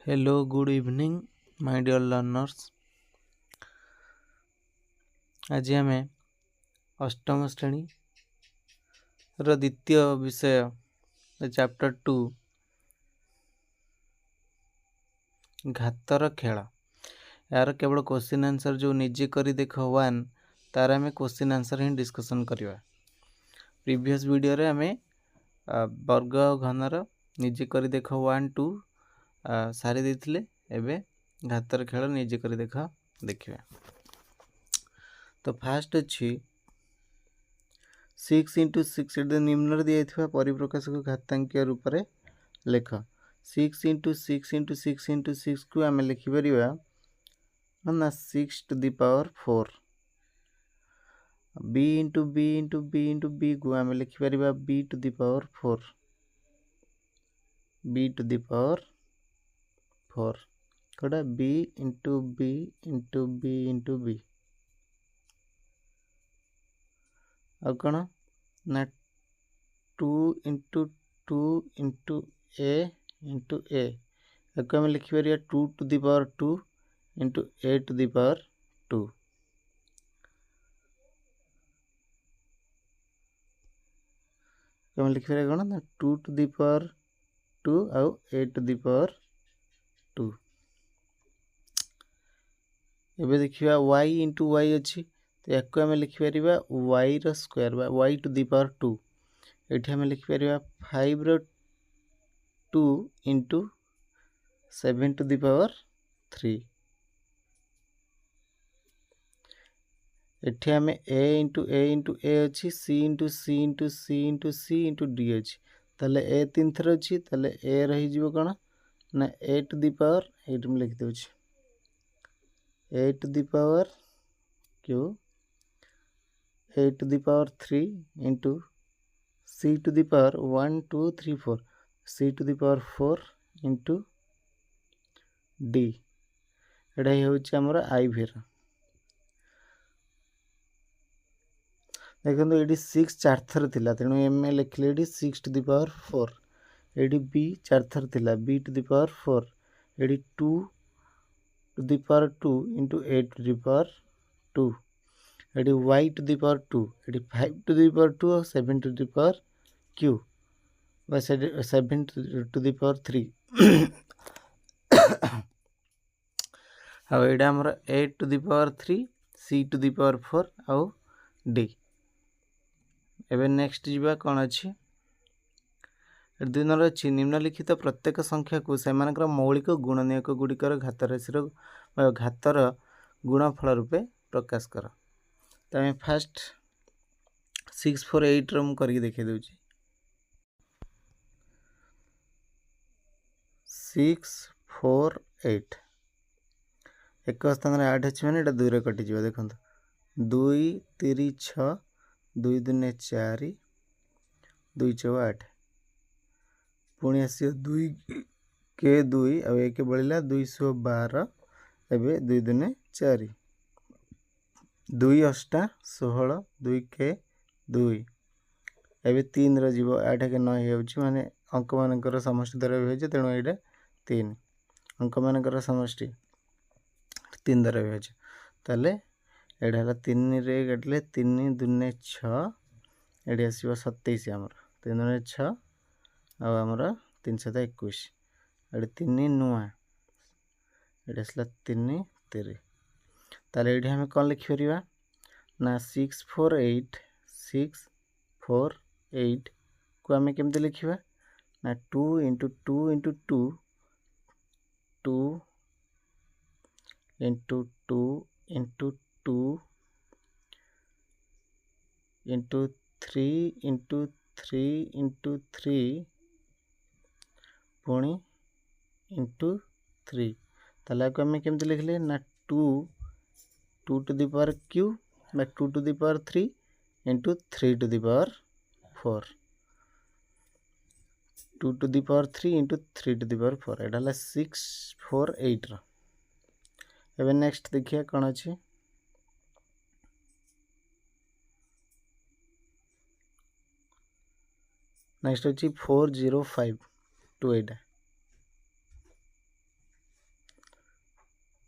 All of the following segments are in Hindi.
Hello, good evening, my dear learners. आज आम अष्टम श्रेणी द्वितीय विषय चैप्टर 2 घातर खेल यार केवल क्वेश्चन आंसर जो निजे करी देख 1 तार आम क्वेश्चन आंसर ही डिस्कसन करवा। प्रीवियस वीडियो रे आम वर्ग घनर निजे करी देख 1 2 सारी देथिले। एबे घातर खेल निजे करी देख देखिए। तो फास्ट अच्छी 6 इंटू 6 निम्न दिया परिप्रकाश को घातांकीय रूप से लेख। 6 इंटू 6 इंटू 6 इंटू 6 को आम लिखिपर ना 6 to the power 4। B into B into B into B को आम लिखिपर B to the power 4। B to the power 4 कौटा B into B into B into B आ कौन ना 2 into 2 into A into A आपको आम लिखिपर 2 to the power 2 into A to the power 2। आम लिखिपर कौन ना 2 टू दी पावर 2 आउ ए टू दी पावर 2। एबे देखिए y इंटू y अच्छी तो या आम लिखिपर y रो square y to the power 2। ये आम लिखिपर 5 रो 2 इंटू 7 टू दी पावर 3। एठी आम ए इंटू ए अच्छी C into C into C into C into D अच्छी ताले ए 3 थर अच्छी ताले ए रही कौन ना ए टू दी पावर ये लिखिदे A to the power Q A to the power 3 into C to the power 1 2 3 4 C to the power 4 into D एटा हूँ आमर आई भीर। देखो ये 6 4 थर थिला तेणु एम लिखले 6 टू दी पावर 4। ये बी 4 थर थिला बी टू दी पावर 4। ये 2 to the power 2 into A to the power 2। ये वाई टू दी पावर 2। ये 5 टू दी पावर 2 और 7 to the power Q 7 to the power 3 हाँ यहाँ आमर A to the power 3 C to the power 4 आउ डी। एबे नेक्स्ट जीवा कौन अच्छी 2 नंबर अच्छी निम्नलिखित प्रत्येक संख्या को से मौलिक गुणनीयक गुड़िकर घात राशि घातर गुणफल रूपे प्रकाश कर। तो आम फास्ट 6 4 8 रो करके देखे दूची 6 4 8 एक स्थान 8 अच्छी मैंने 2 रे कटिज देखो 2 3 6 2 2 4 2 6 8 पुणी आस 2 के 2 आ 1 बढ़ला 212 एवं 2 2 4 2 8 16 2 के 2 एवं 3 रीव 8 के 9 हो माने अंक मानकर समष्टि द्वारा विभाज्य तेणु ये 3 अंक मानकर समष्टि 3 द्वारा विभाज्य ताले एटा है 3 रे काटिले 3 2 6 ये आस 27 आमर 3 2 6 आमर 3 7 21 ये 3 नुआ ये आसला 3 3 ताले ये आम कौन लिखिपर ना 6 4 8 6 4 8 को आम केमती लिखा ना 2 into 2 into 2 2 into 2 into 2 into 3 into 3 into 3 पुणी इंटू 3 ताला को आम केमती लिखले ना 2 2 to the power cube 2 to the power 3 into 3 to the power 4 2 to the power 3 into 3 to the power 4 एटा है 6 4 8 रो। एबे नेक्स्ट देखिए कौन अच्छी नेक्स्ट अच्छी 4 0 5 2 8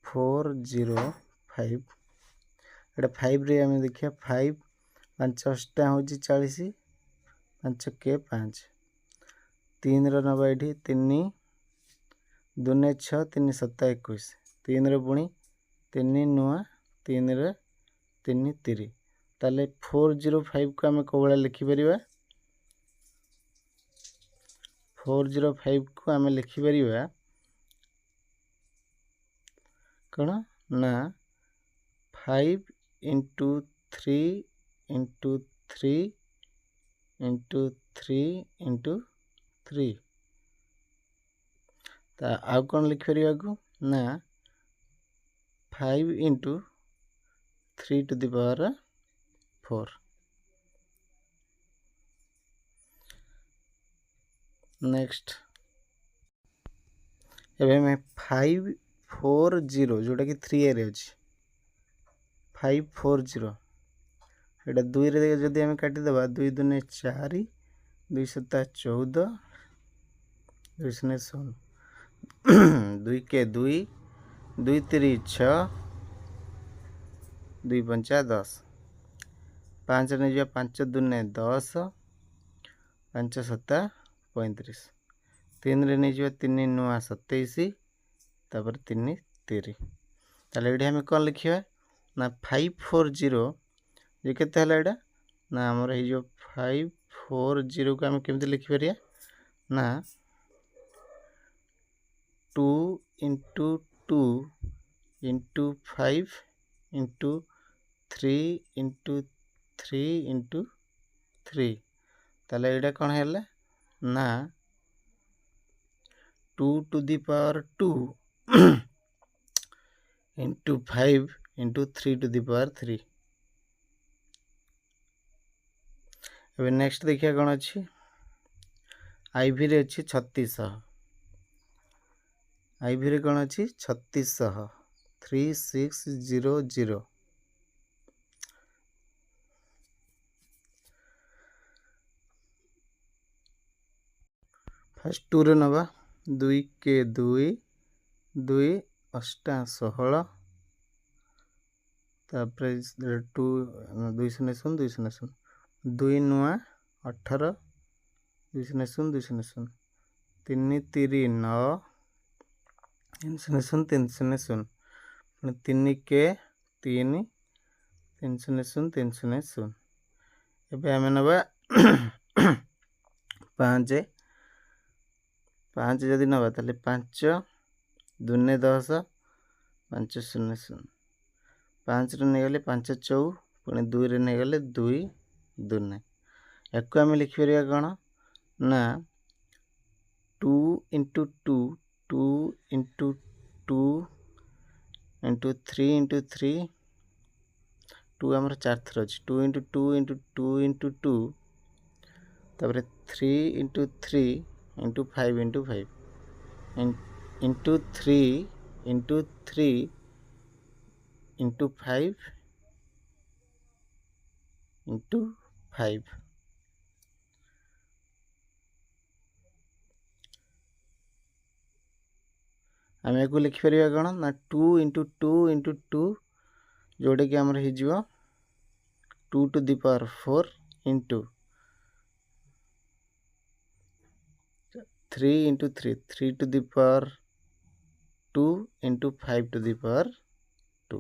405 एटा 5 रे आम देखिए 5 5 अष्टा हूँ 40 5 के 5 3 नवा ये 3 2 6 3 7 21 3 पुणी 3 नुआ 3 3 3 ताले 405 को आम कौ लिखिपर 405 को आम लिखिपर कौन ना 5 इंटू 3 इंटू 3 इंटू 3 इंटू 3 ता आउ कौन लिखिपर को ना 5 into 3 to the power 4 next एवं मैं 540 जोटा कि 3 ए अच्छी 540 एटा 2 रे जदि आम काटिदेबा 2 दूने 4 2 7 14 2 शून्य 2 के 2 2 3 6 2 पंचा 10 5 नहीं जा 5 दूने 10 5 7 35 3 रे नहीं जा 3 नुआ 27 तापर 3 3 ताले ये आम कौन लिखा ना 540 ये केते हला एटा ना हमर हे जो 540 को आम केमते लिखिपर ना 2 into 2 into 5 into 3 into 3 into 3 ताले एटा कौन है ना 2 to the power 2 into 5 into 3 to the power 3 एबे नेक्स्ट देखिए कौन अच्छी आईवी रे अच्छी 3600 आईवी रे कौन अच्छी 3600 3600 फर्स्ट 2 रे नवा 2 के 2 2 अष्टा 16 तापर 2 2 शून्य 2 शून्य 2 नुआ 18 2 शून्य 2 शून्य 3 3 9 3 शून्य 3 शून्य 3 के 3 3 शून्य 3 शून्य एबे आम नवा 5 5 जदि नवा ताले 5 दूने 10 5 शून्य 5 रे नहीं गले 5 4 पुणी 2 रे नहीं गले 2 दूने एक आम लिखिपर कौन ना 2 इंटू 2 2 इंटू 2 इंटू 3 इंटू 3 2 आमर 4 थर अच्छी 2 इंटू 2 इंटू 2 इंटू 2 तापर 3 into 3 into 5 into 5 into 3 into 3 into 5 into 5 आम या लिखिपर कौन ना 2 इंटू 2 इंटू 2 जोटा कि आमर हो 2 to the power 4 into 3 into 3 3 to the power 2 into 5 to the power 2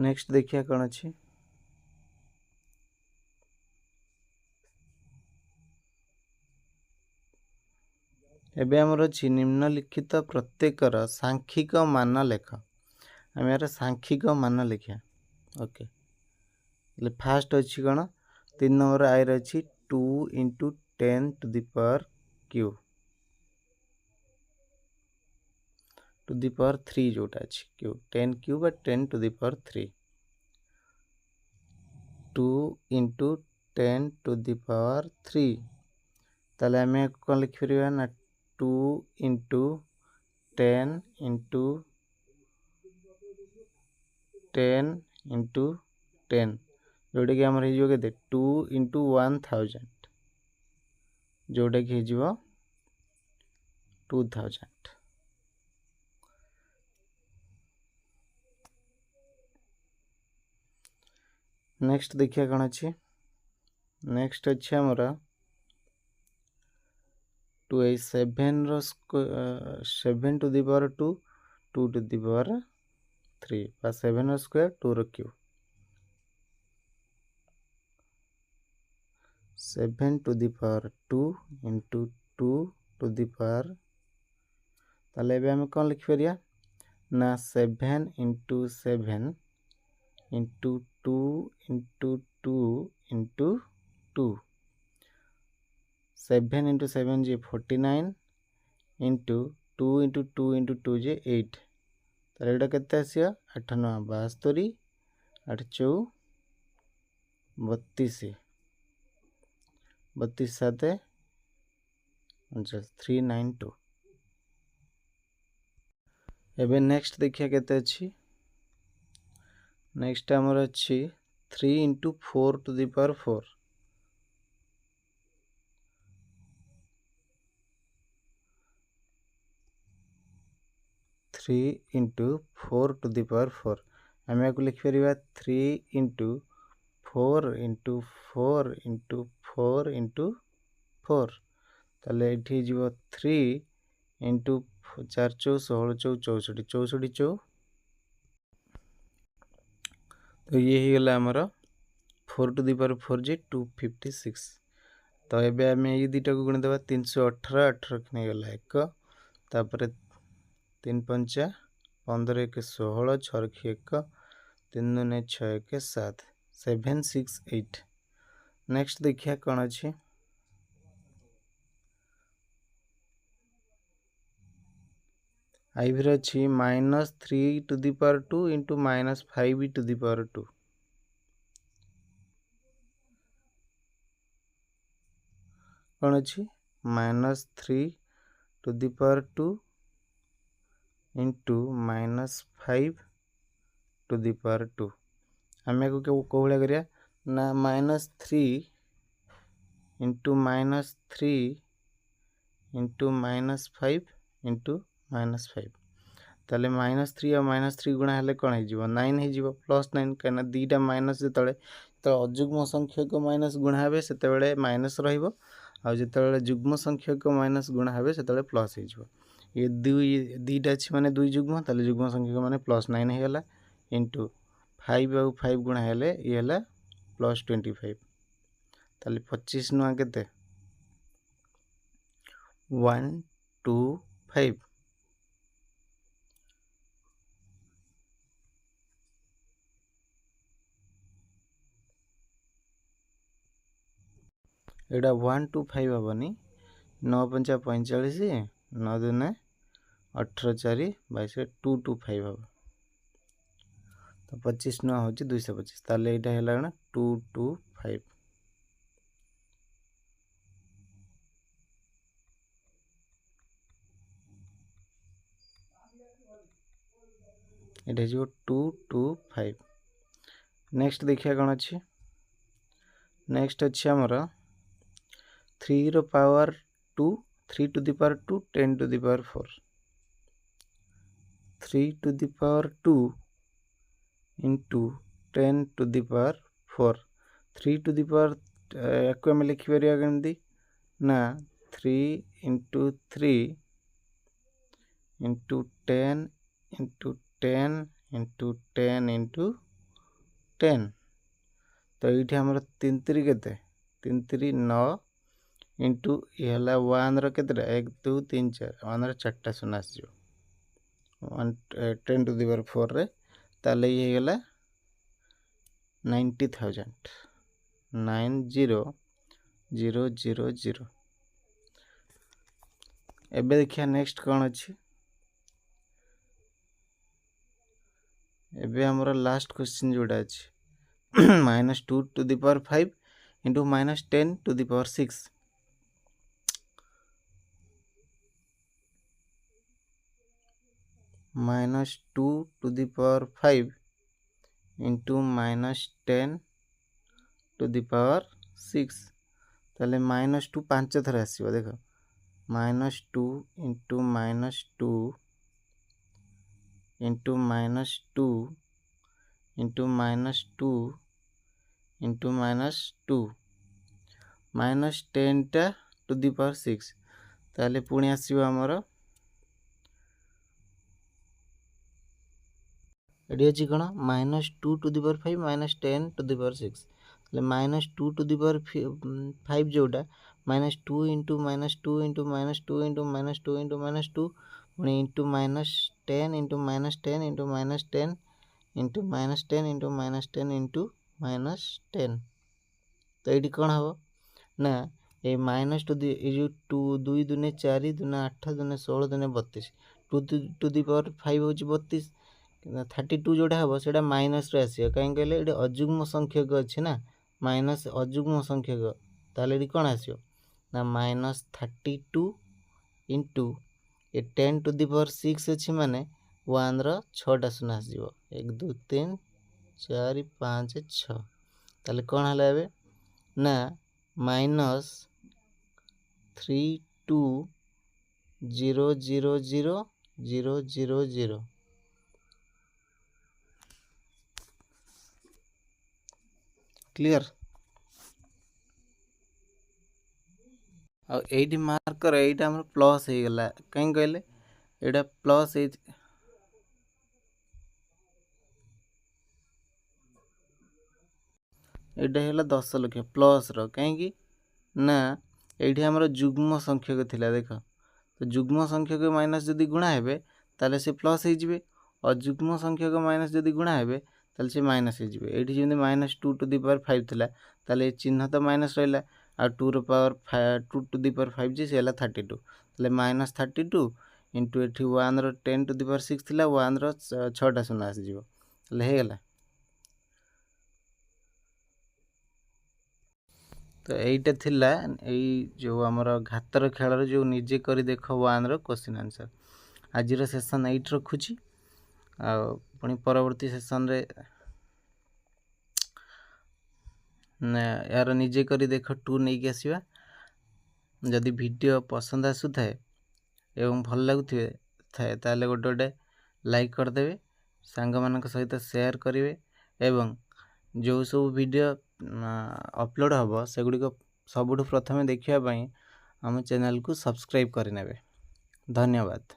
next देखिए कौन अच्छी एबे आमर अच्छी निम्नलिखित प्रत्येकर सांख्यिक मान लेख आम यार सांख्यिक मान लिखा ओके फास्ट अच्छी कौन 3 नंबर आई रही 2 into 10 to the power cube to the power 3 जोटा अच्छी क्यू 10 क्यू बा 10 to the power 3 2 into 10 to the power 3 ताले आम कौन लिखिपर ना 2 इंटू 10 इंटू 10 इंटू 10 जोटा कि आमर हो 2 इंटू 1000 जोटा कि हो 2000। नेक्स्ट देखिए कौन अच्छी नेक्स्ट अच्छे आमर 2 7 7 to the power 2 2 to the power 3 बा 7 स्क्वायर 2 रो cube 7 to the power 2 into 2 to the power ताले आम कौन लिखिपर ना 7 into 7 into 2 into 2 into 2 7 into 7 जे 49 इंटू 2 इंटू 2 इंटू 2 जे 8 तार एटा केते आसिया 8 9 72 8 4 32 32 7 392 एबे नेक्स्ट देखिया केते अछि नेक्स्ट आमर अच्छी 3 into 4 to the power 4 3 into 4 to the power 4 आम या लिखिपर 3 इंटू 4 इंटू 4 इंटू 4 इंटू 4 ताले ये जीव 3 इंटू 4 चौ 16 चौ 64 64 चौ तो ये ही गला आमर 4 टू दी पावर 4 जे 256 तो ये आम ये दुटा को गुणी देवा 318 18 नहीं गला 1 तापर 3 पंचा 15 1 16 6 रखी 1 3 2 6 1 7 768 नेक्स्ट देखिए कौन अच्छी आईवी अच्छी -3 to the power 2 into -5 to the power 2 कौन अच्छी -3 to the power 2 into -5 to the power 2 आम को कौन करिया ना -3 इंटू -3 इंटू -5 इंटू -5 ताले -3 और -3 गुणा हेले कौन हो 9 हो +9 कहीं दीटा माइनस जो अजुग्म संख्यक माइनस गुणा हे से माइनस रहा जुग्म संख्यक माइनस गुणा हे से प्लस हो ये दुईटा अच्छी माने दुई जुग्म ताले जुग्म संख्यक माने +9 होगा इंटू 5 आउ 5 गुणा हेले ये है +25 ताले 25 नुआ केते 1 2 5 एटा 1 2 5 हेनी 9 5 45 9 2 18 4 22 2 2 5 हम तो 25 नुआ हूँ 225 ताले यहाँ है 2 2 5 ये 2 2 5 नेक्स्ट देखिए कौन अच्छी नेक्स्ट अच्छी आमर 3 रो power 2 3 to the power 2 10 to the power 4 3 to the power 2 into 10 to the power 4 3 to the power या आम लिखिपर कमी ना 3 into 3 into 10 into 10 into 10 into 10 तो ये आमर 3 3 के 3 3 9 इंटू ये है 1 रो 1 2 3 4 1 4टा शून्य आस 10 टू दी पावर 4 रे ताले ये गला 90,000 90,000 एबे देखिए नेक्स्ट कौन अच्छी एबे हमर लास्ट क्वेश्चन जोड़ा अच्छी -2 to the power 5 into -10 to the power 6 -2 to the power 5 into -10 to the power 6 ताले -2 5 थर आसो देख -2 इंटू -2 इंटू -2 इंटू -2 इंटू -2 -10 टा टू दी पावर 6 ताले पुणी आसीबो हमर एडी अछि कोन -2 to the power 5 -10 to the power 6 ताले -2 टू दी पावर 5 जोटा -2 इंटू -2 इंटू -2 इंटू -2 इंटू -2 पुणी into -10 into -10 into -10 into -10 into -10 into -10 तो ये कौन हम ना ये -2 ये जो 2 2 दूने 4 दूने 8 दूने 16 दूने 32 2 टू दी पावर 5 हो 32 32 जोटा हम से माइनस आसो कहीं कहले ये अजुग्म संख्यक अच्छे ना माइनस अजुग्म संख्यक ताले ये कौन आसो ना -32 इंटू ये 10 टू दी पावर 6 अच्छी माने 1 रो 6टा शून्य आसो 1 2 3 4 5 6 ताले कौन है एबे ना -32000000 क्लियर आ एडी मार्क कर एटा हमर प्लस हे गला कहीं कहले एटा प्लस हे एटा हेला 10 लक्ष प्लस रो कहीं ना एठी हमर जुग्म संख्यक थिला देख तो जुग्म संख्यक माइनस जदि गुणा हेबे ताले से प्लस हे जिवे अजुग्म संख्यक माइनस जदि गुणा हेबे ताले से माइनस हे जिवे एठी जेंति -2 टू दी पावर 5 थिला ताले चिन्ह तो माइनस रहला आ 2 रो पावर 2 टू दी पावर 5 जे से हला 32 ताले -32 इंटू एठी 1 रो 10 टू दी पावर 6 थिला 1 रो 6टा शून्य आसी जिवो ताले हे गला तो यहीटा थिला जो आमर घातर खेल जो निजे कर देख 1 रो क्वेश्चन आंसर आज सेसन 8 रखुची पुणी परवर्ती सेसन रे यार निजे कर देख 2 नहीं कि आसवा जदि वीडियो पसंद आसु थाए एवं भल लगु थाए ताले गोटे गोटे लाइक करदेवे सांग मानक सहित शेयर करेंगे एवं जो सब वीडियो अपलोड हम सेगुड़ी सबुठ प्रथमे देखा आम चैनल को सब्सक्राइब करने धन्यवाद।